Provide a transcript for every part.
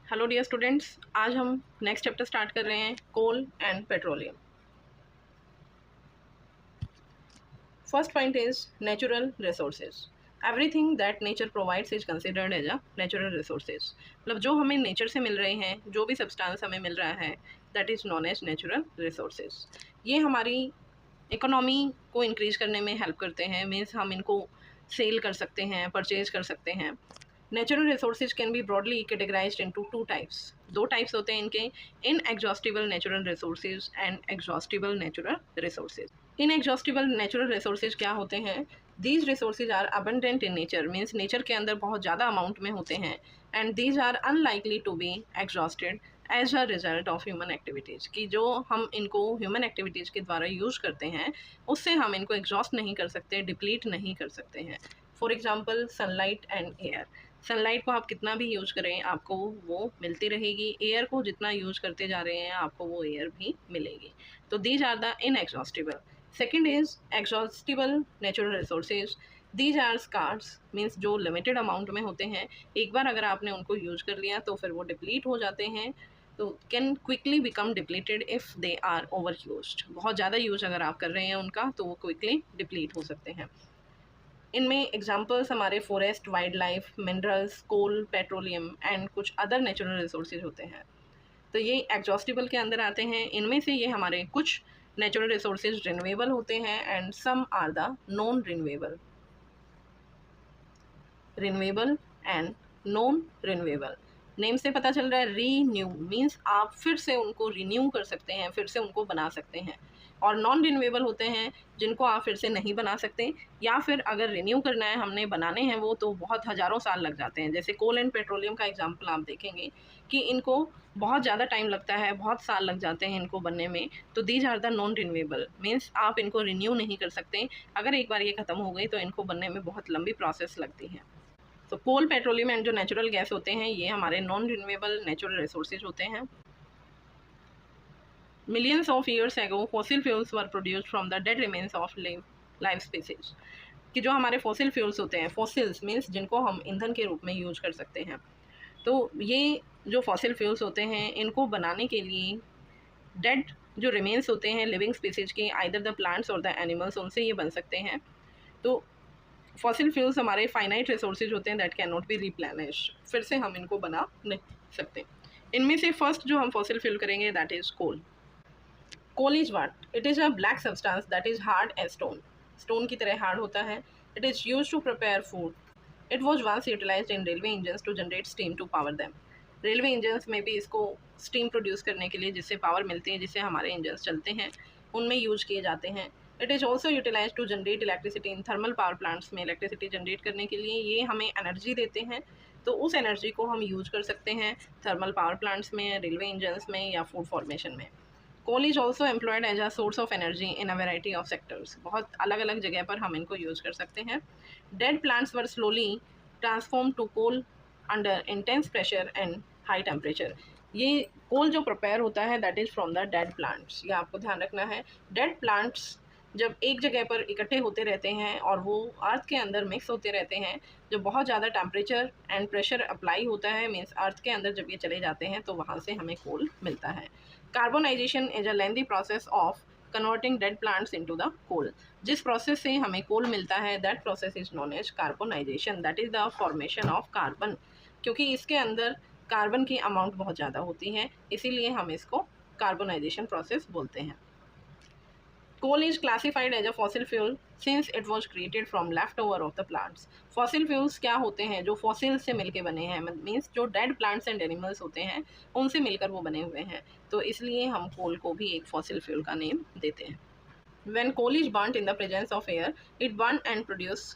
Hello dear students, आज हम next chapter start कर रहे हैं, coal and petroleum. First point is natural resources. Everything that nature provides is considered as a natural resources. मतलब जो हमें नेचर से मिल रहे हैं, जो भी सब्सटेंस हमें मिल रहा है, that is known as natural resources. ये हमारी इकोनॉमी को इंक्रीज करने में हेल्प करते हैं। मीन्स हम इनको सेल कर सकते हैं, परचेज कर सकते हैं। Natural resources can be broadly categorised into two types. दो टाइप्स होते हैं इनके, inexhaustible natural resources and exhaustible natural resources. Inexhaustible natural resources क्या होते हैं? These resources are abundant in nature, means nature के अंदर बहुत ज़्यादा अमाउंट में होते हैं। And these are unlikely to be exhausted as a result of human activities, कि जो हम इनको ह्यूमन एक्टिविटीज़ के द्वारा यूज़ करते हैं उससे हम इनको एग्जॉस्ट नहीं कर सकते, डिप्लीट नहीं कर सकते हैं। For example sunlight and air. Sunlight को आप कितना भी यूज़ करें आपको वो मिलती रहेगी, एयर को जितना यूज़ करते जा रहे हैं आपको वो एयर भी मिलेगी। तो these are the inexhaustible. Second is exhaustible natural resources. These are scarce, means जो लिमिटेड अमाउंट में होते हैं, एक बार अगर आपने उनको यूज कर लिया तो फिर वो डिप्लीट हो जाते हैं। तो can quickly become depleted if they are over used. बहुत ज़्यादा यूज अगर आप कर रहे हैं उनका तो वो क्विकली डिप्लीट हो सकते हैं। इनमें एग्जांपल्स हमारे forest, wildlife, minerals, coal, petroleum and कुछ अदर नेचुरल रिसोर्सेज होते हैं। तो ये एग्जॉस्टिबल के अंदर आते हैं। इनमें से ये हमारे कुछ नेचुरल रिसोर्सेज रिन्यूएबल होते हैं and some are the non renewable. Renewable and non renewable, name से पता चल रहा है। रीन्यू मीन्स आप फिर से उनको रिन्यू कर सकते हैं, फिर से उनको बना सकते हैं। और नॉन रिन्यूएबल होते हैं जिनको आप फिर से नहीं बना सकते, या फिर अगर रिन्यू करना है, हमने बनाने हैं वो, तो बहुत हज़ारों साल लग जाते हैं। जैसे कोल एंड पेट्रोलियम का एग्जांपल आप देखेंगे कि इनको बहुत ज़्यादा टाइम लगता है, बहुत साल लग जाते हैं इनको बनने में। तो these are the non renewable, means आप इनको रिन्यू नहीं कर सकते। अगर एक बार ये ख़त्म हो गई तो इनको बनने में बहुत लंबी प्रोसेस लगती है। तो कोल, पेट्रोलियम एंड जो नेचुरल गैस होते हैं ये हमारे नॉन रिन्यूएबल नेचुरल रिसोर्सेज होते हैं। Millions of years ago fossil fuels were produced from the dead remains of life species. कि जो हमारे फॉसिल फ्यूल्स होते हैं, फॉसिल्स मीन्स जिनको हम ईंधन के रूप में यूज कर सकते हैं, तो ये जो फॉसिल फ्यूल्स होते हैं इनको बनाने के लिए डेड जो रिमेन्स होते हैं लिविंग स्पीसीज के, आइदर द प्लांट्स और द एनिमल्स, उनसे ये बन सकते हैं। तो फॉसिल फ्यूल्स हमारे फाइनाइट रिसोर्सेज होते हैं that can not be replenish, फिर से हम इनको बना नहीं सकते। इनमें से फर्स्ट जो हम फॉसिल फ्यूल करेंगे that is coal. Coal is what? It is a black substance that is hard as stone. Stone की तरह हार्ड होता है। It is use to prepare food. It was once utilised in railway engines to generate steam to power them. Railway engines में भी इसको steam produce करने के लिए, जिससे पावर मिलती है, जिससे हमारे इंजन्स चलते हैं, उनमें यूज किए जाते हैं। It is also utilise to generate electricity in thermal power plants में। इलेक्ट्रिसिटी जनरेट करने के लिए ये हमें एनर्जी देते हैं, तो उस एनर्जी को हम यूज कर सकते हैं थर्मल पावर प्लांट्स में, रेलवे इंजन्स में या फूड फॉर्मेशन में। Coal is also employed as a source of energy in a variety of sectors. बहुत अलग अलग जगह पर हम इनको यूज कर सकते हैं। Dead plants were slowly transform to coal under intense pressure and high temperature. ये कोल जो प्रिपेयर होता है that is from the dead plants, ये आपको ध्यान रखना है। डेड प्लांट्स जब एक जगह पर इकट्ठे होते रहते हैं और वो अर्थ के अंदर मिक्स होते रहते हैं, जब बहुत ज़्यादा टेम्परेचर एंड प्रेशर अप्लाई होता है, मीन्स अर्थ के अंदर जब ये चले जाते हैं, तो वहाँ से हमें कोल मिलता है। Carbonisation is a lengthy process of converting dead plants into the coal. जिस प्रोसेस से हमें कोल मिलता है that process is known as carbonisation, that is the formation of carbon. क्योंकि इसके अंदर कार्बन की अमाउंट बहुत ज़्यादा होती है, इसीलिए हम इसको कार्बोनाइजेशन प्रोसेस बोलते हैं। Coal is classified as a fossil fuel since it was created from leftover of the plants. Fossil fuels क्या होते हैं? जो फॉसिल से मिलके बने हैं, मीन्स जो डेड प्लांट्स एंड एनिमल्स होते हैं उनसे मिलकर वो बने हुए हैं, तो इसलिए हम कोल को भी एक फॉसिल फ्यूल का नेम देते हैं। When coal is burnt in the presence of air, it burn and produce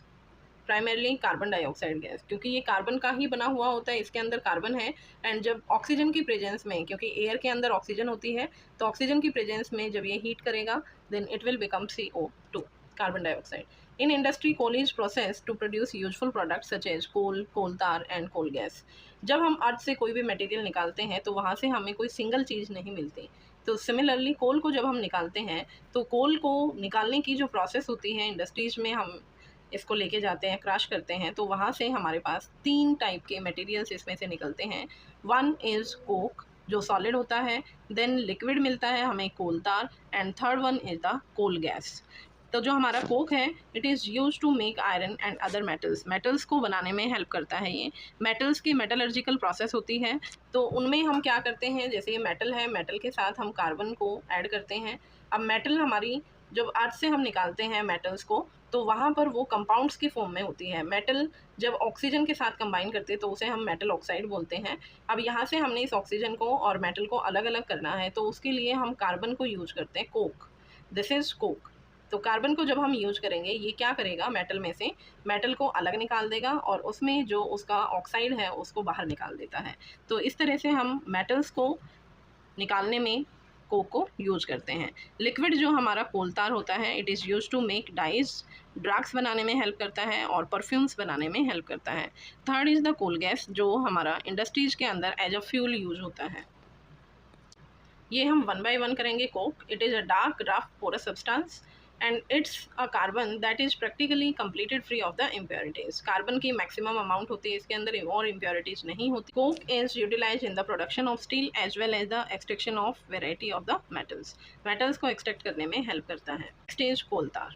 primarily carbon dioxide gas, क्योंकि ये कार्बन का ही बना हुआ होता है, इसके अंदर कार्बन है। एंड जब ऑक्सीजन की प्रेजेंस में, क्योंकि एयर के अंदर ऑक्सीजन होती है, तो ऑक्सीजन की प्रेजेंस में जब ये हीट करेगा then it will become CO2, carbon dioxide. In industry coal is process to produce useful products such as coal, coal tar and coal gas. जब हम अर्थ से कोई भी मटेरियल निकालते हैं तो वहाँ से हमें कोई सिंगल चीज़ नहीं मिलती। तो सिमिलरली कोल को जब हम निकालते हैं तो कोल को निकालने की जो प्रोसेस होती है इंडस्ट्रीज में, हम इसको लेके जाते हैं, क्रश करते हैं, तो वहाँ से हमारे पास 3 टाइप के मटेरियल्स इसमें से निकलते हैं। वन इज़ कोक जो सॉलिड होता है, देन लिक्विड मिलता है हमें coal tar, and third one is the coal gas. तो जो हमारा कोक है it is use to make iron and other metals, metals को बनाने में हेल्प करता है ये। मेटल्स की मेटलर्जिकल प्रोसेस होती है, तो उनमें हम क्या करते हैं, जैसे ये मेटल है, मेटल के साथ हम कार्बन को ऐड करते हैं। अब मेटल हमारी जब अर्थ से हम निकालते हैं मेटल्स को, तो वहाँ पर वो कंपाउंड्स की फॉर्म में होती है। मेटल जब ऑक्सीजन के साथ कंबाइन करते हैं तो उसे हम मेटल ऑक्साइड बोलते हैं। अब यहाँ से हमने इस ऑक्सीजन को और मेटल को अलग अलग करना है, तो उसके लिए हम कार्बन को यूज करते हैं, कोक, दिस इज़ कोक। तो कार्बन को जब हम यूज करेंगे, ये क्या करेगा, मेटल में से मेटल को अलग निकाल देगा और उसमें जो उसका ऑक्साइड है उसको बाहर निकाल देता है। तो इस तरह से हम मेटल्स को निकालने में कोक को यूज करते हैं। लिक्विड जो हमारा कोल तार होता है it is use to make dyes, drugs बनाने में हेल्प करता है और परफ्यूम्स बनाने में हेल्प करता है। Third is the coal gas जो हमारा इंडस्ट्रीज के अंदर एज अ फ्यूल यूज होता है। ये हम वन बाय वन करेंगे। Coke, it is a dark rough porous substance and it's a carbon that is practically completed free of the impurities. Carbon की मैक्सिमम अमाउंट होती है इसके अंदर, और इम्प्योरिटीज नहीं होती। Coke is utilise in the production of steel as well as the extraction of variety of the metals, metals को extract करने में हेल्प करता है। Next is coal tar.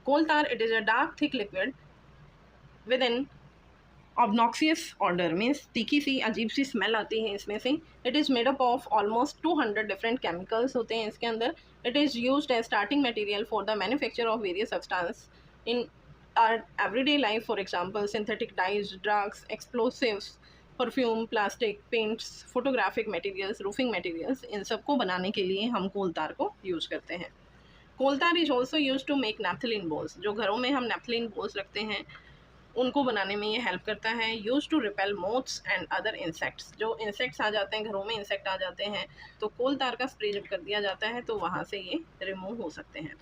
Coal tar it is a dark thick liquid with in obnoxious order, means तीखी सी अजीब सी smell आती है इसमें से। It is made up of almost 200 different chemicals होते हैं इसके अंदर। It is used as starting material for the manufacture of various substance in our everyday life, for example synthetic dyes, drugs, explosives, perfume, plastic, paints, photographic materials, roofing materials, इन सबको बनाने के लिए हम कोल तार को यूज़ करते हैं। Coal tar is also use to make naphthalene balls, जो घरों में हम नैप्थलीन बॉल्स रखते हैं उनको बनाने में ये हेल्प करता है। Use to repel moths and other insects, जो इंसेक्ट्स आ जाते हैं घरों में, इंसेक्ट आ जाते हैं, तो कोल तार का स्प्रे जब कर दिया जाता है तो वहाँ से ये रिमूव हो सकते हैं।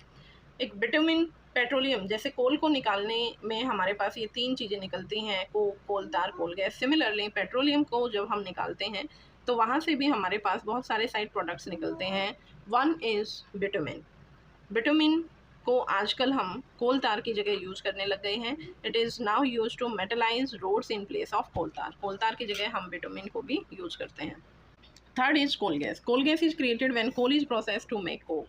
एक बिटुमिन, पेट्रोलियम, जैसे कोल को निकालने में हमारे पास ये 3 चीज़ें निकलती हैं, कोल तार, कोल गैस। सिमिलरली पेट्रोलियम को जब हम निकालते हैं तो वहाँ से भी हमारे पास बहुत सारे साइड प्रोडक्ट्स निकलते हैं। One is bitumen. बिटुमिन को आजकल हम कोल तार की जगह यूज करने लग गए हैं। It is now use to metalise roads in place of coal tar. Coal तार की जगह हम बिटुमिन को भी यूज करते हैं। Third is coal gas. Coal gas is created when coal is process to make coke.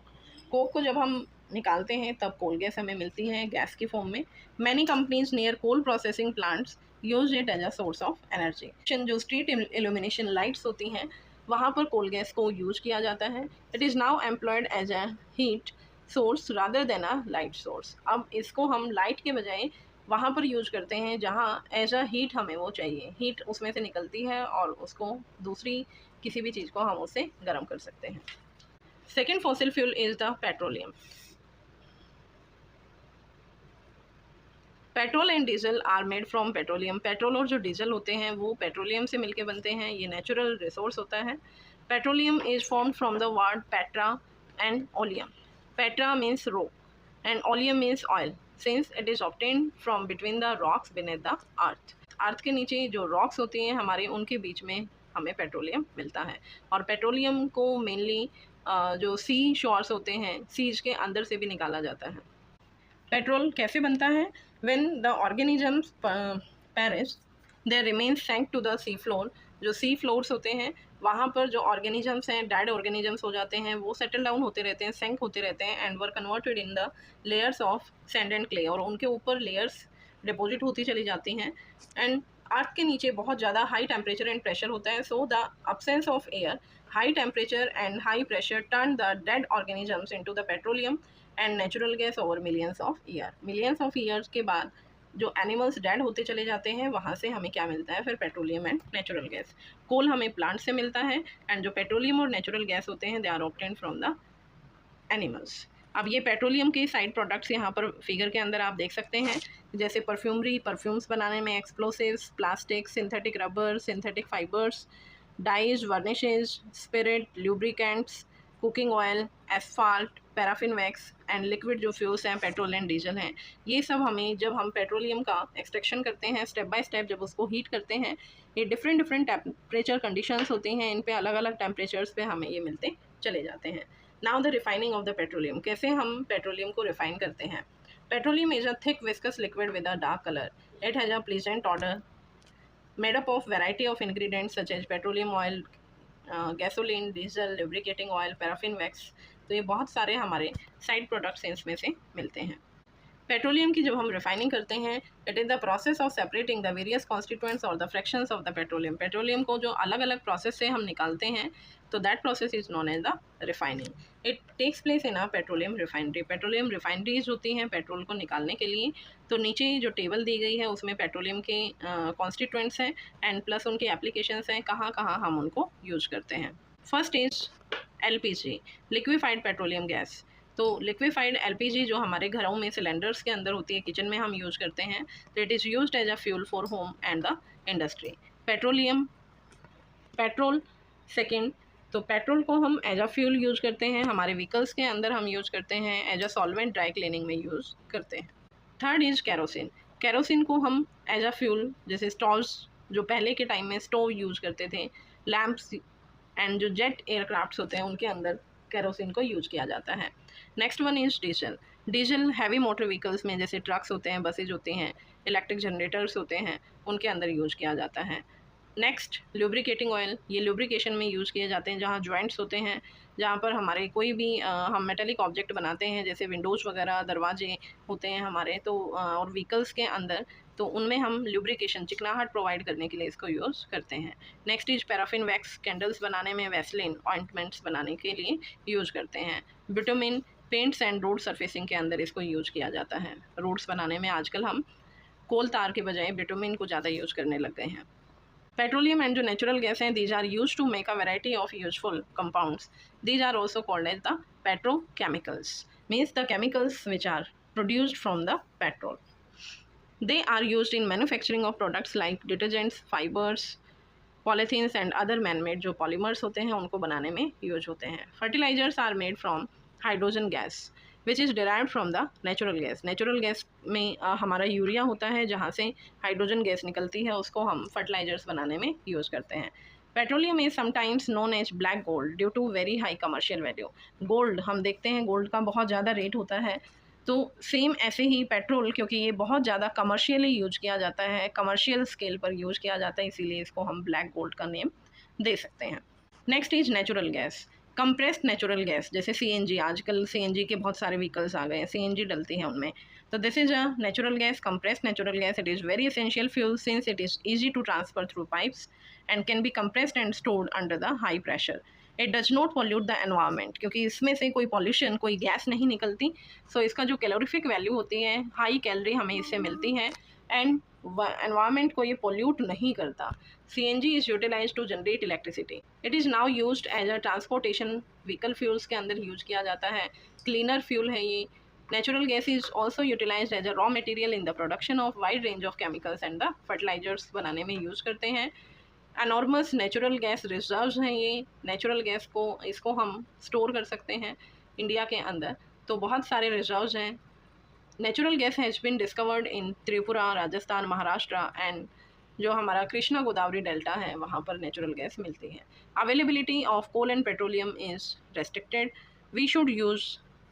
Coke को जब हम निकालते हैं तब कोल गैस हमें मिलती है गैस की फॉर्म में। Many companies near coal processing plants use it as a source of energy. जो स्ट्रीट इल्यूमिनेशन लाइट्स होती हैं वहाँ पर कोल गैस को यूज किया जाता है। It is now employed as a heat source rather than a light source. अब इसको हम लाइट के बजाय वहाँ पर यूज करते हैं जहाँ एज अ हीट हमें वो चाहिए, हीट उसमें से निकलती है और उसको दूसरी किसी भी चीज़ को हम उससे गर्म कर सकते हैं। Second fossil fuel is the petroleum. Petrol and diesel are made from petroleum. Petrol और जो डीजल होते हैं वो पेट्रोलियम से मिलके बनते हैं, ये नेचुरल रिसोर्स होता है। Petroleum is formed from the word Petra and oleum. Petra means rock and oleum means oil, since it is obtained from between the rocks beneath the earth. अर्थ के नीचे जो रॉक्स होती हैं हमारे, उनके बीच में हमें पेट्रोलियम मिलता है। और पेट्रोलियम को मेनली जो सी शोर्स होते हैं, सीज के अंदर से भी निकाला जाता है। पेट्रोल कैसे बनता है? When the organisms perish they remain sank to the sea floor. जो सी फ्लोर्स होते हैं वहाँ पर जो ऑर्गेनिजम्स हैं, डेड ऑर्गेनिजम्स हो जाते हैं, वो सेटल डाउन होते रहते हैं, सेंक होते रहते हैं, and were converted in the layers of sand and clay, और उनके ऊपर लेयर्स डिपॉजिट होती चली जाती हैं। एंड अर्थ के नीचे बहुत ज़्यादा हाई टेम्परेचर एंड प्रेशर होता है, so the absence of air, high temperature and high pressure turn the dead organisms into the petroleum and natural gas over millions of year. Millions of years के बाद जो animals dead होते चले जाते हैं वहाँ से हमें क्या मिलता है? फिर पेट्रोलियम एंड नेचुरल गैस। कोल हमें प्लांट से मिलता है, एंड जो पेट्रोलियम और नेचुरल गैस होते हैं they are obtained from the animals. अब ये पेट्रोलियम के साइड प्रोडक्ट्स यहाँ पर फिगर के अंदर आप देख सकते हैं, जैसे परफ्यूमरी, परफ्यूम्स बनाने में, explosives, plastic, synthetic rubber, synthetic fibres, dyes, varnishes, spirit, lubricants, cooking oil, asphalt, paraffin wax and liquid जो फ्यूल्स हैं, पेट्रोल एंड डीजल हैं, ये सब हमें जब हम पेट्रोलियम का एक्सट्रैक्शन करते हैं स्टेप बाय स्टेप, जब उसको हीट करते हैं, ये डिफरेंट टेम्परेचर कंडीशंस होती हैं, इन पे अलग अलग टेम्परेचर्स पे हमें ये मिलते चले जाते हैं। Now the refining of the petroleum, कैसे हम पेट्रोलियम को रिफाइन करते हैं। Petroleum is a thick viscous liquid with a dark colour, it has a pleasant odour, made up of variety of ingredients such as petroleum oil, gasoline, diesel, lubricating oil, paraffin wax. तो ये बहुत सारे हमारे side products इसमें से मिलते हैं। Petroleum की जब हम रिफाइनिंग करते हैं, it is the process of separating the various constituents और the fractions of the petroleum. Petroleum को जो अलग अलग प्रोसेस से हम निकालते हैं, तो that process is known as the refining. It takes place in a petroleum refinery. Petroleum refineries होती हैं पेट्रोल को निकालने के लिए। तो नीचे जो टेबल दी गई है उसमें पेट्रोलियम के कॉन्स्टिट्यूएंट्स हैं एंड प्लस उनके एप्लीकेशंस हैं, कहाँ कहाँ हम उनको यूज करते हैं। First is LPG, liquefied petroleum gas. तो लिक्विफाइड LPG जो हमारे घरों में सिलेंडर्स के अंदर होती है, किचन में हम यूज़ करते हैं, तो it is used as a fuel for home and the industry. Petrol second, तो पेट्रोल को हम एज अ फ्यूल यूज़ करते हैं, हमारे व्हीकल्स के अंदर हम यूज़ करते हैं, as a solvent dry cleaning में यूज़ करते हैं। Third is kerosene. कैरोसिन को हम एज अ फ्यूल, जैसे स्टोव्स जो पहले के टाइम में स्टोव यूज़ करते थे, लैम्प्स एंड जो जेट एयरक्राफ्ट्स होते हैं उनके अंदर कैरोसिन को यूज किया जाता है। Next one is diesel. Diesel heavy motor vehicles में, जैसे ट्रक्स होते हैं, बसेज होती हैं, इलेक्ट्रिक जनरेटर्स होते हैं, उनके अंदर यूज किया जाता है। नेक्स्ट लुब्रिकेटिंग ऑयल, ये लुब्रिकेशन में यूज़ किए जाते हैं, जहाँ जॉइंट्स होते हैं, जहाँ पर हमारे कोई भी हम मेटेलिक ऑब्जेक्ट बनाते हैं, जैसे विंडोज़ वगैरह, दरवाजे होते हैं हमारे, तो और व्हीकल्स के अंदर, तो उनमें हम लुब्रिकेशन, चिकनाहट प्रोवाइड करने के लिए इसको यूज़ करते हैं। Next is paraffin wax, candles बनाने में, वैसलिन, ऑइंटमेंट्स बनाने के लिए यूज़ करते हैं। Bitumen, paints and road surfacing के अंदर इसको यूज़ किया जाता है। रोड्स बनाने में आजकल हम कोल तार के बजाय बिटुमिन को ज़्यादा यूज़ करने लग गए हैं। पेट्रोलियम एंड जो नेचुरल गैस हैं, these are use to make a variety of useful compounds, these are also called as the petrochemicals, means the chemicals which are produced from the petrol. They are used in manufacturing of products like detergents, fibers, polythenes and other man-made जो polymers होते हैं उनको बनाने में use होते हैं। Fertilizers are made from hydrogen gas which is derived from the natural gas. Natural gas में हमारा यूरिया होता है, जहाँ से हाइड्रोजन गैस निकलती है, उसको हम फर्टिलाइजर्स बनाने में यूज़ करते हैं। Petroleum is sometimes known as black gold due to very high commercial value. Gold हम देखते हैं, गोल्ड का बहुत ज़्यादा रेट होता है, तो सेम ऐसे ही पेट्रोल, क्योंकि ये बहुत ज़्यादा कमर्शियली यूज किया जाता है, कमर्शियल स्केल पर यूज किया जाता है, इसीलिए इसको हम ब्लैक गोल्ड का नेम दे सकते हैं। Next is natural gas, compressed natural gas, जैसे CNG, आजकल CNG के बहुत सारे व्हीकल्स आ गए हैं, CNG डलती है उनमें, तो this is a natural gas, compressed natural gas. It is very essential fuel since it is easy to transfer through pipes and can be compressed and stored under the high pressure. It does not pollute the environment, क्योंकि इसमें से कोई pollution, कोई gas नहीं निकलती, सो इसका जो calorific value होती है, हाई कैलोरी हमें इससे मिलती है एंड एनवायरनमेंट को ये पोल्यूट नहीं करता। CNG is utilize to generate electricity. It is now used as a transportation vehicle fuels के अंदर यूज किया जाता है, क्लीनर फ्यूल है ये। Natural gas is also utilize as a raw material in the production of wide range of chemicals and the fertilizers बनाने में use करते हैं। एनॉर्मस नेचुरल गैस रिजर्व्स हैं ये। नेचुरल गैस को, इसको हम स्टोर कर सकते हैं इंडिया के अंदर, तो बहुत सारे रिजर्व्स हैं। Natural gas has been discovered in Tripura, Rajasthan, Maharashtra and जो हमारा कृष्णा गोदावरी डेल्टा है, वहाँ पर नेचुरल गैस मिलती है। Availability of coal and petroleum is restricted, we should use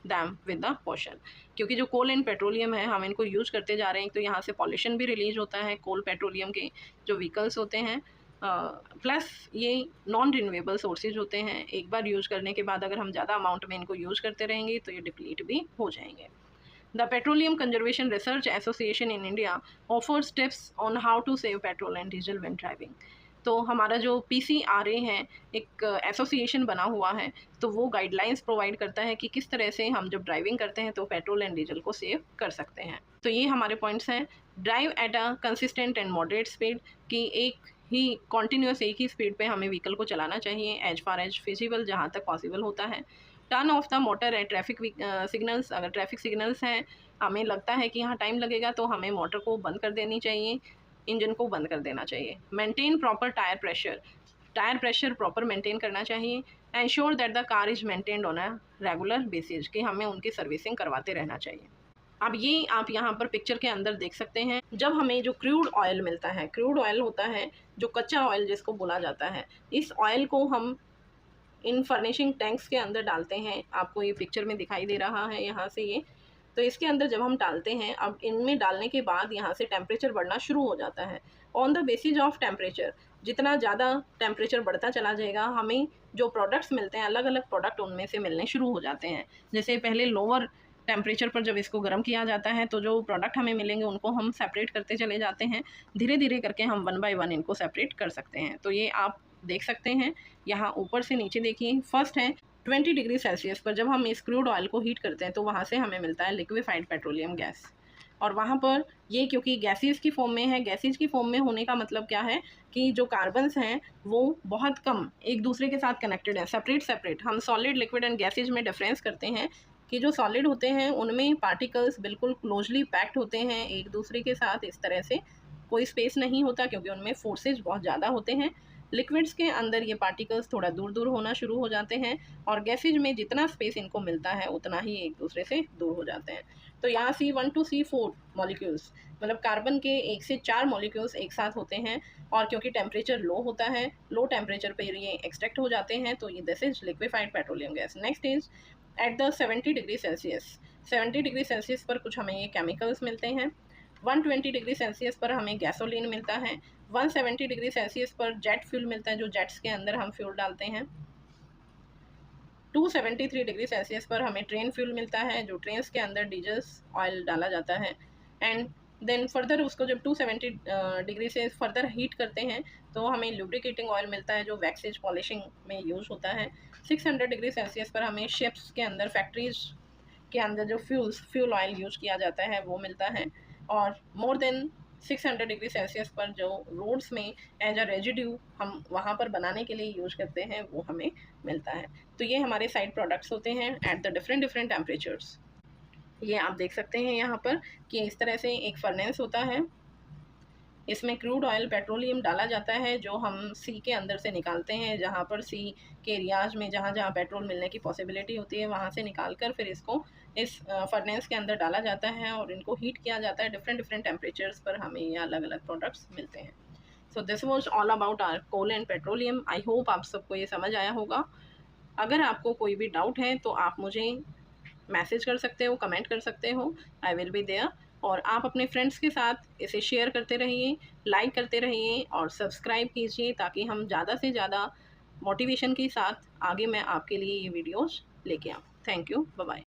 them with the caution, क्योंकि जो कोल एंड पेट्रोलियम है हम इनको यूज़ करते जा रहे हैं, तो यहाँ से पॉल्यूशन भी रिलीज होता है कोल पेट्रोलियम के जो व्हीकल्स होते हैं, प्लस ये नॉन रिन्यूएबल सोर्सेज होते हैं। एक बार यूज़ करने के बाद अगर हम ज़्यादा अमाउंट में इनको यूज़ करते रहेंगे तो ये डिप्लीट भी हो जाएंगे। The petroleum conservation research association in India offers tips on how to save petrol and diesel when driving. तो हमारा जो PCRA है, एक एसोसिएशन बना हुआ है, तो वो गाइडलाइंस प्रोवाइड करता है कि किस तरह से हम जब ड्राइविंग करते हैं तो पेट्रोल एंड डीजल को सेव कर सकते हैं। तो ये हमारे पॉइंट्स हैं। Drive at a consistent and moderate speed, कि एक ही कॉन्टीन्यूस एक ही स्पीड पे हमें व्हीकल को चलाना चाहिए एज फार एज फिजिबल, जहाँ तक पॉसिबल होता है। Turn off the motor eight traffic signals, अगर ट्रैफिक सिग्नल्स हैं, हमें लगता है कि यहाँ टाइम लगेगा, तो हमें मोटर को बंद कर देनी चाहिए, इंजन को बंद कर देना चाहिए। Maintain proper tyre pressure proper maintain करना चाहिए। Ensure that the car is maintained on a regular basis, कि हमें उनकी सर्विसिंग करवाते रहना चाहिए। अब ये आप यहाँ पर पिक्चर के अंदर देख सकते हैं, जब हमें जो क्रूड ऑयल मिलता है, क्रूड ऑयल होता है जो कच्चा ऑयल जिसको बोला जाता है, इस ऑयल को हम इन फर्निशिंग टैंक्स के अंदर डालते हैं। आपको ये पिक्चर में दिखाई दे रहा है यहाँ से ये। तो इसके अंदर जब हम डालते हैं, अब इनमें डालने के बाद यहाँ से टेम्परेचर बढ़ना शुरू हो जाता है। On the basis of temperature, जितना ज़्यादा टेम्परेचर बढ़ता चला जाएगा, हमें जो प्रोडक्ट्स मिलते हैं, अलग अलग प्रोडक्ट उनमें से मिलने शुरू हो जाते हैं। जैसे पहले लोअर टेम्परेचर पर जब इसको गर्म किया जाता है तो जो प्रोडक्ट हमें मिलेंगे उनको हम सेपरेट करते चले जाते हैं। धीरे धीरे करके हम 1 बाय 1 इनको सेपरेट कर सकते हैं। तो ये आप देख सकते हैं यहाँ ऊपर से नीचे देखिए। फर्स्ट है 20 डिग्री सेल्सियस पर जब हम इस क्रूड ऑयल को हीट करते हैं तो वहाँ से हमें मिलता है लिक्विफाइड पेट्रोलियम गैस। और वहाँ पर ये क्योंकि गैसेस की फॉर्म में है, गैसेस की फॉर्म में होने का मतलब क्या है कि जो कार्बन्स हैं वो बहुत कम एक दूसरे के साथ कनेक्टेड हैं, सेपरेट। हम सॉलिड, लिक्विड एंड गैसेज में डिफरेंस करते हैं कि जो सॉलिड होते हैं उनमें पार्टिकल्स बिल्कुल क्लोजली पैक्ड होते हैं एक दूसरे के साथ, इस तरह से कोई स्पेस नहीं होता क्योंकि उनमें फोर्सेज बहुत ज़्यादा होते हैं। लिक्विड्स के अंदर ये पार्टिकल्स थोड़ा दूर दूर होना शुरू हो जाते हैं और गैसेज में जितना स्पेस इनको मिलता है उतना ही एक दूसरे से दूर हो जाते हैं। तो यहाँ C1 to C4 मॉलिक्यूल्स, मतलब कार्बन के 1 से 4 मॉलिक्यूल्स एक साथ होते हैं और क्योंकि टेम्परेचर लो होता है, लो टेम्परेचर पर ये एक्सट्रैक्ट हो जाते हैं, तो ये this is liquefied petroleum gas. Next is at the 70 degree Celsius. 70 degree Celsius पर कुछ हमें ये केमिकल्स मिलते हैं। 120 डिग्री सेल्सियस पर हमें गैसोलीन मिलता है। 170 डिग्री सेल्सियस पर जेट फ्यूल मिलता है, जो जेट्स के अंदर हम फ्यूल डालते हैं। 273 डिग्री सेल्सियस पर हमें ट्रेन फ्यूल मिलता है, जो ट्रेन्स के अंदर डीजल ऑयल डाला जाता है। एंड देन फर्दर उसको जब 270 डिग्री से फर्दर हीट करते हैं तो हमें लुब्रिकेटिंग ऑयल मिलता है, जो वैक्सेज पॉलिशिंग में यूज़ होता है। 600 डिग्री सेल्सियस पर हमें शिप्स के अंदर, फैक्ट्रीज के अंदर जो फ्यूल ऑयल यूज़ किया जाता है वो मिलता है। और मोर देन 600 डिग्री सेल्सियस पर जो रोड्स में एज अ रेजिड्यू हम वहाँ पर बनाने के लिए यूज करते हैं वो हमें मिलता है। तो ये हमारे साइड प्रोडक्ट्स होते हैं एट द डिफरेंट टेम्परेचर्स। ये आप देख सकते हैं यहाँ पर कि इस तरह से एक फर्नेस होता है, इसमें क्रूड ऑयल पेट्रोलियम डाला जाता है जो हम सी के अंदर से निकालते हैं, जहाँ पर सी के एरियाज में जहाँ जहाँ पेट्रोल मिलने की पॉसिबिलिटी होती है वहाँ से निकाल कर फिर इसको इस फर्नेस के अंदर डाला जाता है और इनको हीट किया जाता है। डिफरेंट टेम्परेचर्स पर हमें ये अलग अलग प्रोडक्ट्स मिलते हैं। So this was all about our coal and petroleum. I hope आप सबको ये समझ आया होगा। अगर आपको कोई भी डाउट है तो आप मुझे मैसेज कर सकते हो, कमेंट कर सकते हो, आई विल बी देयर। और आप अपने फ्रेंड्स के साथ इसे शेयर करते रहिए, लाइक करते रहिए और सब्सक्राइब कीजिए ताकि हम ज़्यादा से ज़्यादा मोटिवेशन के साथ आगे मैं आपके लिए ये वीडियोज़ लेके आऊँ। Thank you, bye bye.